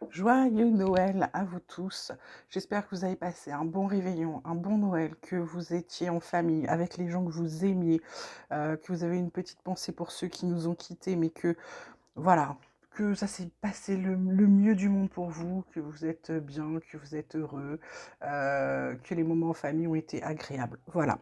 Joyeux Noël à vous tous. J'espère que vous avez passé un bon réveillon, un bon Noël, que vous étiez en famille avec les gens que vous aimiez, que vous avez une petite pensée pour ceux qui nous ont quittés, mais que voilà, que ça s'est passé le mieux du monde pour vous, que vous êtes bien, que vous êtes heureux, que les moments en famille ont été agréables. Voilà.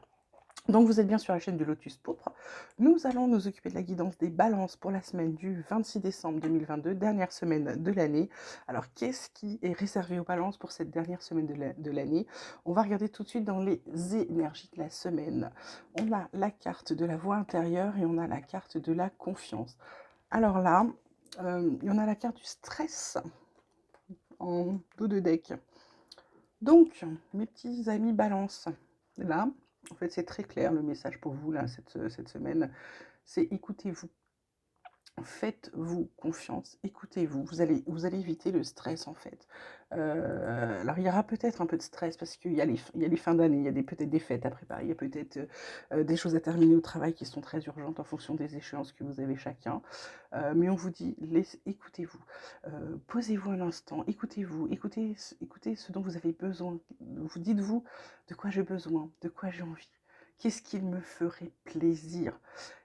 Donc vous êtes bien sur la chaîne de Lotus Pourpre. Nous allons nous occuper de la guidance des balances pour la semaine du 26 décembre 2022, dernière semaine de l'année. Alors qu'est-ce qui est réservé aux balances pour cette dernière semaine de l'année? On va regarder tout de suite dans les énergies de la semaine. On a la carte de la voix intérieure et on a la carte de la confiance. Alors là, on a la carte du stress en dos de deck. Donc, mes petits amis balance, là, en fait, c'est très clair le message pour vous, là, cette semaine, c'est écoutez-vous. Faites-vous confiance, écoutez-vous, vous allez éviter le stress en fait. Alors il y aura peut-être un peu de stress parce qu'il y a les fins d'année, il y a peut-être des fêtes à préparer, il y a peut-être des choses à terminer au travail qui sont très urgentes en fonction des échéances que vous avez chacun. Mais on vous dit, écoutez-vous, posez-vous un instant, écoutez-vous, écoutez ce dont vous avez besoin. Vous dites-vous de quoi j'ai besoin, de quoi j'ai envie, qu'est-ce qui me ferait plaisir.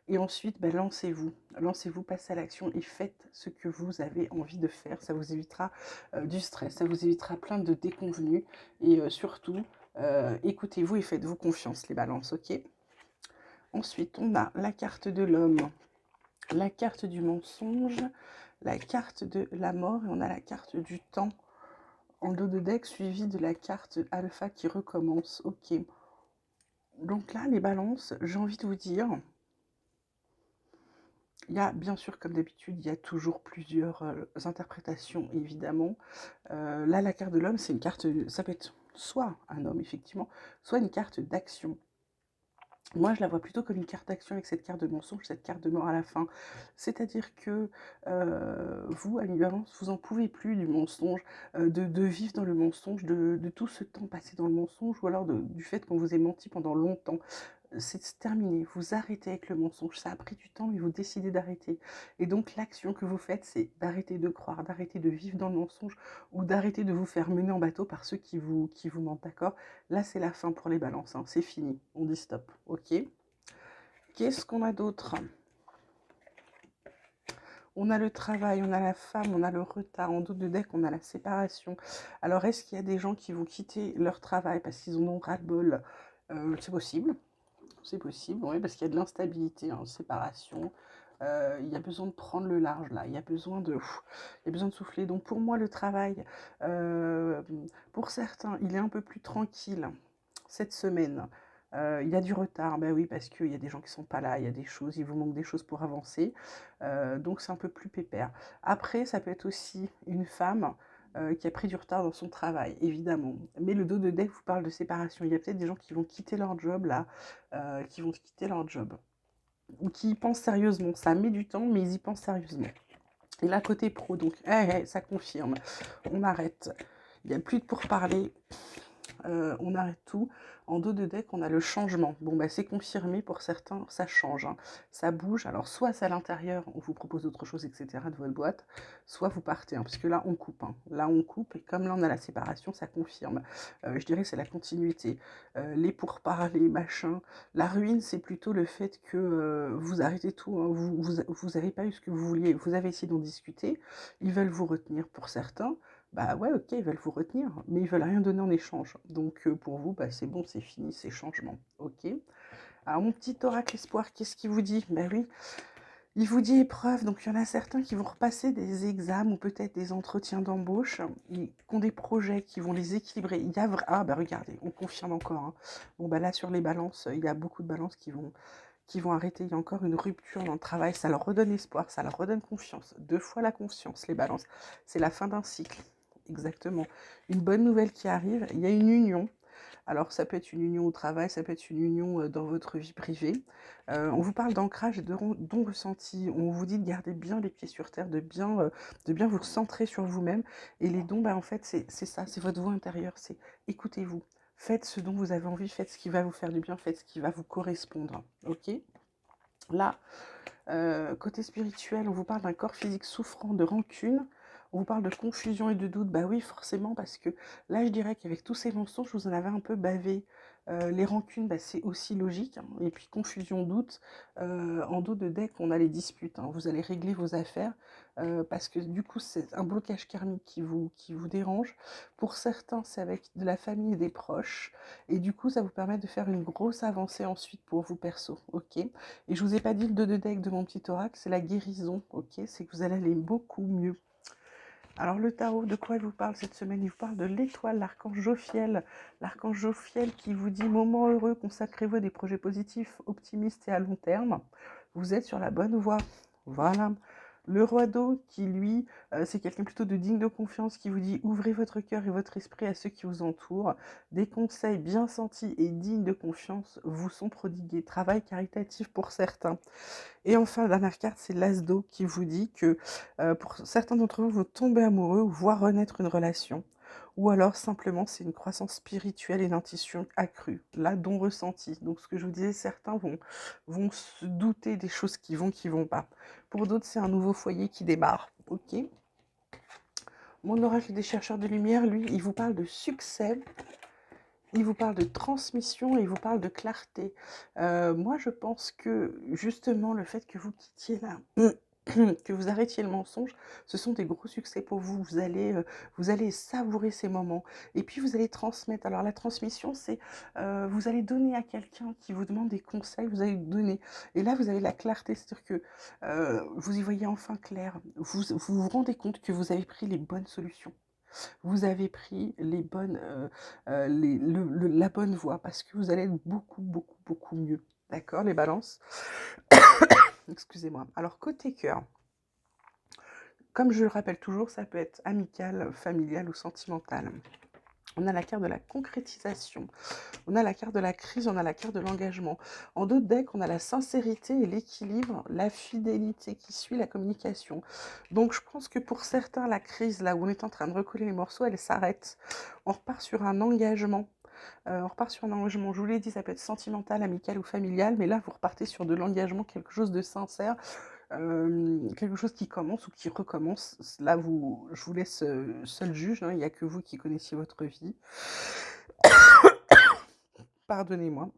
Et ensuite, ben, lancez-vous, passez à l'action et faites ce que vous avez envie de faire. Ça vous évitera du stress, ça vous évitera plein de déconvenus. Et surtout, écoutez-vous et faites-vous confiance, les balances, ok? Ensuite, on a la carte de l'homme, la carte du mensonge, la carte de la mort et on a la carte du temps en dos de deck suivi de la carte alpha qui recommence, ok? Donc là, les balances, j'ai envie de vous dire... Il y a bien sûr, comme d'habitude, il y a toujours plusieurs interprétations, évidemment. Là, la carte de l'homme, c'est une carte, ça peut être soit un homme, effectivement, soit une carte d'action. Moi, je la vois plutôt comme une carte d'action avec cette carte de mensonge, cette carte de mort à la fin. C'est-à-dire que vous, à l'imbalance, vous en pouvez plus du mensonge, de vivre dans le mensonge, de tout ce temps passé dans le mensonge, ou alors du fait qu'on vous ait menti pendant longtemps. C'est terminé, vous arrêtez avec le mensonge, ça a pris du temps, mais vous décidez d'arrêter. Et donc l'action que vous faites, c'est d'arrêter de croire, d'arrêter de vivre dans le mensonge, ou d'arrêter de vous faire mener en bateau par ceux qui vous mentent, d'accord? Là, c'est la fin pour les balances, hein. C'est fini, on dit stop, ok? Qu'est-ce qu'on a d'autre? On a le travail, on a la femme, on a le retard. En dos de deck, on a la séparation. Alors, est-ce qu'il y a des gens qui vont quitter leur travail parce qu'ils en ont ras-le-bol? C'est possible. C'est possible, oui, parce qu'il y a de l'instabilité en séparation. Il y a besoin de prendre le large, là. Il y a besoin de souffler. Donc, pour moi, le travail, euh, pour certains, il est un peu plus tranquille cette semaine. Il y a du retard, ben oui, parce qu'il y a des gens qui sont pas là, il y a des choses, il vous manque des choses pour avancer. Donc, c'est un peu plus pépère. Après, ça peut être aussi une femme qui a pris du retard dans son travail, évidemment. Mais le dos de deck vous parle de séparation. Il y a peut-être des gens qui vont quitter leur job, là, qui vont quitter leur job. Ou qui y pensent sérieusement. Ça met du temps, mais ils y pensent sérieusement. Et là, côté pro, donc, ça confirme. On arrête. Il n'y a plus de pourparlers. On arrête tout. En dos de deck, on a le changement. Bon, bah, c'est confirmé pour certains, ça change, hein. Ça bouge. Alors, soit c'est à l'intérieur, on vous propose autre chose, etc. de votre boîte, soit vous partez, hein, parce que là, on coupe, hein. Là, on coupe, et comme là, on a la séparation, ça confirme. Je dirais que c'est la continuité. Les pourparlers, machin. La ruine, c'est plutôt le fait que vous arrêtez tout, hein. Vous n'avez pas eu ce que vous vouliez. Vous avez essayé d'en discuter. Ils veulent vous retenir pour certains. Bah ouais, ok, ils veulent vous retenir, mais ils veulent rien donner en échange. Donc pour vous, bah, c'est bon, c'est fini, c'est changement. Ok. Alors mon petit oracle espoir, qu'est-ce qu'il vous dit? Bah oui, il vous dit épreuve. Donc il y en a certains qui vont repasser des examens ou peut-être des entretiens d'embauche, qui ont des projets qui vont les équilibrer. Ah bah regardez, on confirme encore, hein. Bon bah là sur les balances, il y a beaucoup de balances qui vont arrêter. Il y a encore une rupture dans le travail. Ça leur redonne espoir, ça leur redonne confiance. 2 fois la confiance, les balances. C'est la fin d'un cycle. Exactement. Une bonne nouvelle qui arrive, il y a une union. Alors ça peut être une union au travail, ça peut être une union dans votre vie privée. On vous parle d'ancrage et de dons ressentis. On vous dit de garder bien les pieds sur terre, de bien vous centrer sur vous-même. Et les dons, bah, en fait, c'est ça, c'est votre voix intérieure. C'est écoutez-vous. Faites ce dont vous avez envie, faites ce qui va vous faire du bien, faites ce qui va vous correspondre. Ok? Là, côté spirituel, on vous parle d'un corps physique souffrant de rancune. On vous parle de confusion et de doute. Bah oui, forcément, parce que là, je dirais qu'avec tous ces mensonges, vous en avez un peu bavé. Les rancunes, bah, c'est aussi logique, hein. Et puis confusion, doute, en dos de deck, on a les disputes, hein. Vous allez régler vos affaires parce que du coup, c'est un blocage karmique qui vous dérange. Pour certains, c'est avec de la famille et des proches. Et du coup, ça vous permet de faire une grosse avancée ensuite pour vous perso, ok? Et je vous ai pas dit le 2 de deck de mon petit oracle, c'est la guérison, ok? C'est que vous allez aller beaucoup mieux. Alors le tarot, de quoi il vous parle cette semaine? Il vous parle de l'étoile, l'archange Jophiel. L'archange Jophiel qui vous dit moment heureux, consacrez-vous à des projets positifs, optimistes et à long terme. Vous êtes sur la bonne voie. Voilà. Le roi d'eau qui, lui, c'est quelqu'un plutôt de digne de confiance qui vous dit ouvrez votre cœur et votre esprit à ceux qui vous entourent. Des conseils bien sentis et dignes de confiance vous sont prodigués. Travail caritatif pour certains. Et enfin, la dernière carte, c'est l'As d'eau qui vous dit que pour certains d'entre vous, vous tombez amoureux ou voir renaître une relation. Ou alors, simplement, c'est une croissance spirituelle et une intuition accrue. Là, don ressenti. Donc, ce que je vous disais, certains vont se douter des choses qui vont pas. Pour d'autres, c'est un nouveau foyer qui démarre. Ok. Mon oracle des chercheurs de lumière, lui, il vous parle de succès. Il vous parle de transmission et il vous parle de clarté. Moi, je pense que justement, le fait que vous quittiez là, que vous arrêtiez le mensonge, ce sont des gros succès pour vous. Vous allez savourer ces moments et puis vous allez transmettre. Alors la transmission, c'est vous allez donner à quelqu'un qui vous demande des conseils, vous allez donner. Et là, vous avez la clarté, c'est-à-dire que vous y voyez enfin clair. Vous rendez compte que vous avez pris les bonnes solutions. Vous avez pris les bonnes, la bonne voie parce que vous allez être beaucoup, beaucoup, beaucoup mieux. D'accord, les balances? Excusez-moi. Alors, côté cœur, comme je le rappelle toujours, ça peut être amical, familial ou sentimental. On a la carte de la concrétisation, on a la carte de la crise, on a la carte de l'engagement. En d'autres decks, on a la sincérité et l'équilibre, la fidélité qui suit la communication. Donc je pense que pour certains, la crise, là où on est en train de recoller les morceaux, elle s'arrête. On repart sur un engagement. Je vous l'ai dit, ça peut être sentimental, amical ou familial, mais là, vous repartez sur de l'engagement, quelque chose de sincère, quelque chose qui commence ou qui recommence. Là, je vous laisse seul juge, hein, il n'y a que vous qui connaissiez votre vie. Pardonnez-moi.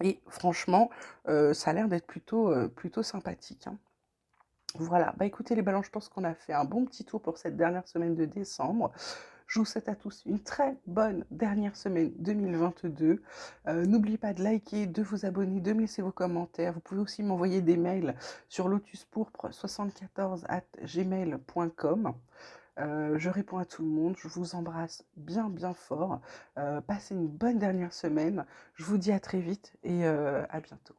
Et franchement, ça a l'air d'être plutôt sympathique, hein. Voilà, bah écoutez les ballons, je pense qu'on a fait un bon petit tour pour cette dernière semaine de décembre. Je vous souhaite à tous une très bonne dernière semaine 2022. N'oubliez pas de liker, de vous abonner, de me laisser vos commentaires. Vous pouvez aussi m'envoyer des mails sur lotuspourpre74@gmail.com. Je réponds à tout le monde, je vous embrasse bien bien fort. Passez une bonne dernière semaine. Je vous dis à très vite et à bientôt.